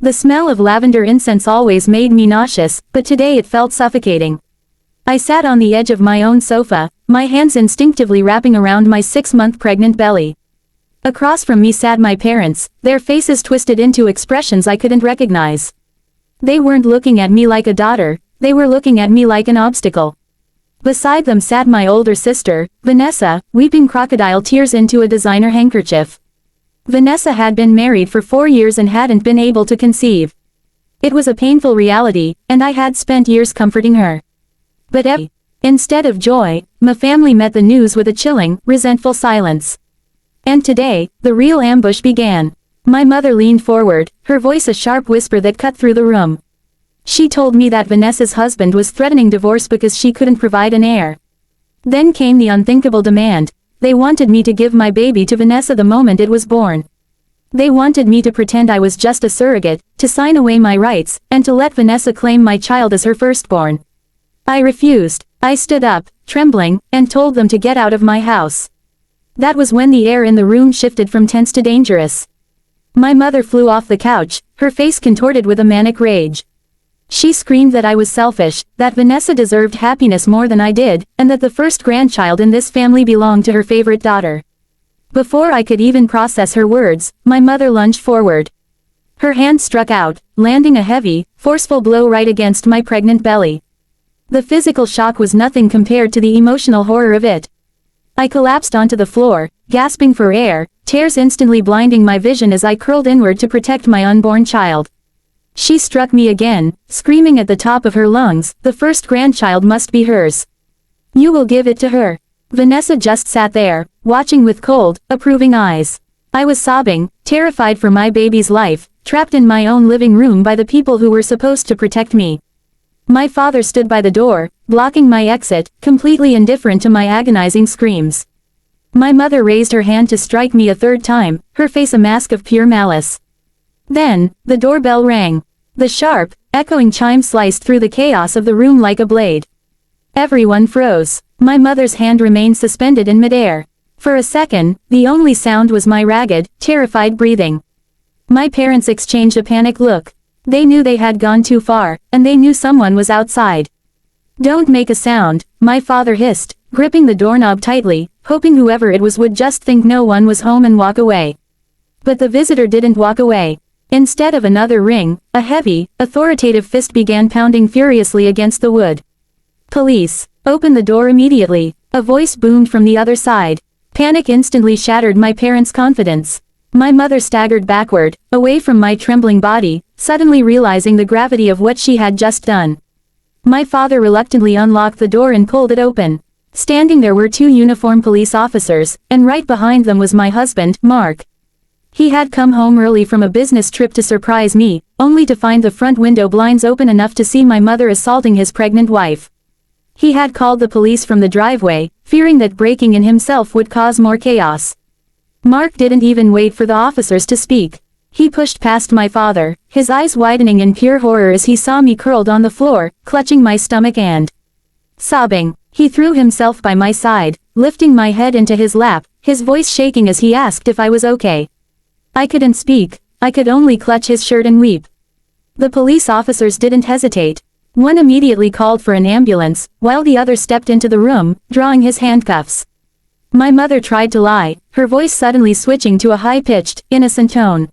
The smell of lavender incense always made me nauseous, but today it felt suffocating. I sat on the edge of my own sofa, my hands instinctively wrapping around my 6-month pregnant belly. Across from me sat my parents, their faces twisted into expressions I couldn't recognize. They weren't looking at me like a daughter, they were looking at me like an obstacle. Beside them sat my older sister, Vanessa, weeping crocodile tears into a designer handkerchief. Vanessa had been married for 4 years and hadn't been able to conceive. It was a painful reality, and I had spent years comforting her. But instead of joy, my family met the news with a chilling, resentful silence. And today, the real ambush began. My mother leaned forward, her voice a sharp whisper that cut through the room. She told me that Vanessa's husband was threatening divorce because she couldn't provide an heir. Then came the unthinkable demand. They wanted me to give my baby to Vanessa the moment it was born. They wanted me to pretend I was just a surrogate, to sign away my rights, and to let Vanessa claim my child as her firstborn. I refused. I stood up, trembling, and told them to get out of my house. That was when the air in the room shifted from tense to dangerous. My mother flew off the couch, her face contorted with a manic rage. She screamed that I was selfish, that Vanessa deserved happiness more than I did, and that the first grandchild in this family belonged to her favorite daughter. Before I could even process her words, my mother lunged forward. Her hand struck out, landing a heavy, forceful blow right against my pregnant belly. The physical shock was nothing compared to the emotional horror of it. I collapsed onto the floor, gasping for air, tears instantly blinding my vision as I curled inward to protect my unborn child. She struck me again, screaming at the top of her lungs, the first grandchild must be hers. You will give it to her. Vanessa just sat there, watching with cold, approving eyes. I was sobbing, terrified for my baby's life, trapped in my own living room by the people who were supposed to protect me. My father stood by the door, blocking my exit, completely indifferent to my agonizing screams. My mother raised her hand to strike me a third time, her face a mask of pure malice. Then, the doorbell rang. The sharp, echoing chime sliced through the chaos of the room like a blade. Everyone froze. My mother's hand remained suspended in midair. For a second, the only sound was my ragged, terrified breathing. My parents exchanged a panicked look. They knew they had gone too far, and they knew someone was outside. Don't make a sound, my father hissed, gripping the doorknob tightly, hoping whoever it was would just think no one was home and walk away. But the visitor didn't walk away. Instead of another ring, a heavy, authoritative fist began pounding furiously against the wood. Police, open the door immediately, a voice boomed from the other side. Panic instantly shattered my parents' confidence. My mother staggered backward, away from my trembling body, suddenly realizing the gravity of what she had just done. My father reluctantly unlocked the door and pulled it open. Standing there were 2 uniformed police officers, and right behind them was my husband, Mark. He had come home early from a business trip to surprise me, only to find the front window blinds open enough to see my mother assaulting his pregnant wife. He had called the police from the driveway, fearing that breaking in himself would cause more chaos. Mark didn't even wait for the officers to speak. He pushed past my father, his eyes widening in pure horror as he saw me curled on the floor, clutching my stomach and sobbing. He threw himself by my side, lifting my head into his lap, his voice shaking as he asked if I was okay. I couldn't speak, I could only clutch his shirt and weep. The police officers didn't hesitate. One immediately called for an ambulance, while the other stepped into the room, drawing his handcuffs. My mother tried to lie, her voice suddenly switching to a high-pitched, innocent tone.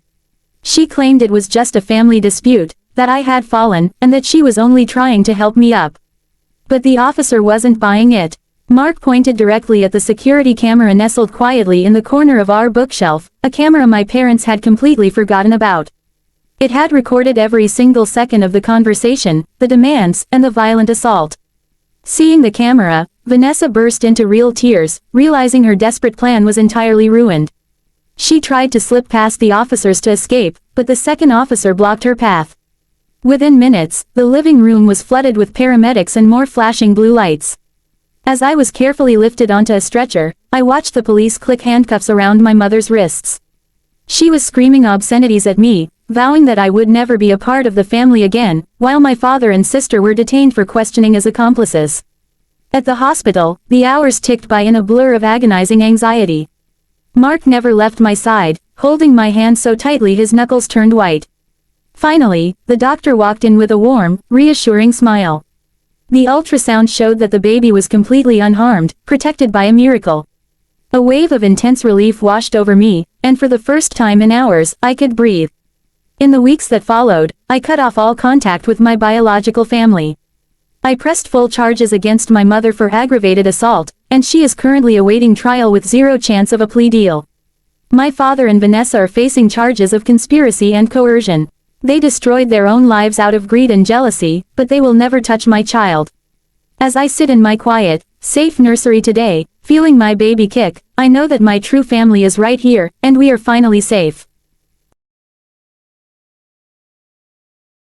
She claimed it was just a family dispute, that I had fallen, and that she was only trying to help me up. But the officer wasn't buying it. Mark pointed directly at the security camera nestled quietly in the corner of our bookshelf, a camera my parents had completely forgotten about. It had recorded every single second of the conversation, the demands, and the violent assault. Seeing the camera, Vanessa burst into real tears, realizing her desperate plan was entirely ruined. She tried to slip past the officers to escape, but the second officer blocked her path. Within minutes, the living room was flooded with paramedics and more flashing blue lights. As I was carefully lifted onto a stretcher, I watched the police click handcuffs around my mother's wrists. She was screaming obscenities at me, vowing that I would never be a part of the family again, while my father and sister were detained for questioning as accomplices. At the hospital, the hours ticked by in a blur of agonizing anxiety. Mark never left my side, holding my hand so tightly his knuckles turned white. Finally, the doctor walked in with a warm, reassuring smile. The ultrasound showed that the baby was completely unharmed, protected by a miracle. A wave of intense relief washed over me, and for the first time in hours, I could breathe. In the weeks that followed, I cut off all contact with my biological family. I pressed full charges against my mother for aggravated assault, and she is currently awaiting trial with zero chance of a plea deal. My father and Vanessa are facing charges of conspiracy and coercion. They destroyed their own lives out of greed and jealousy, but they will never touch my child. As I sit in my quiet, safe nursery today, feeling my baby kick, I know that my true family is right here, and we are finally safe.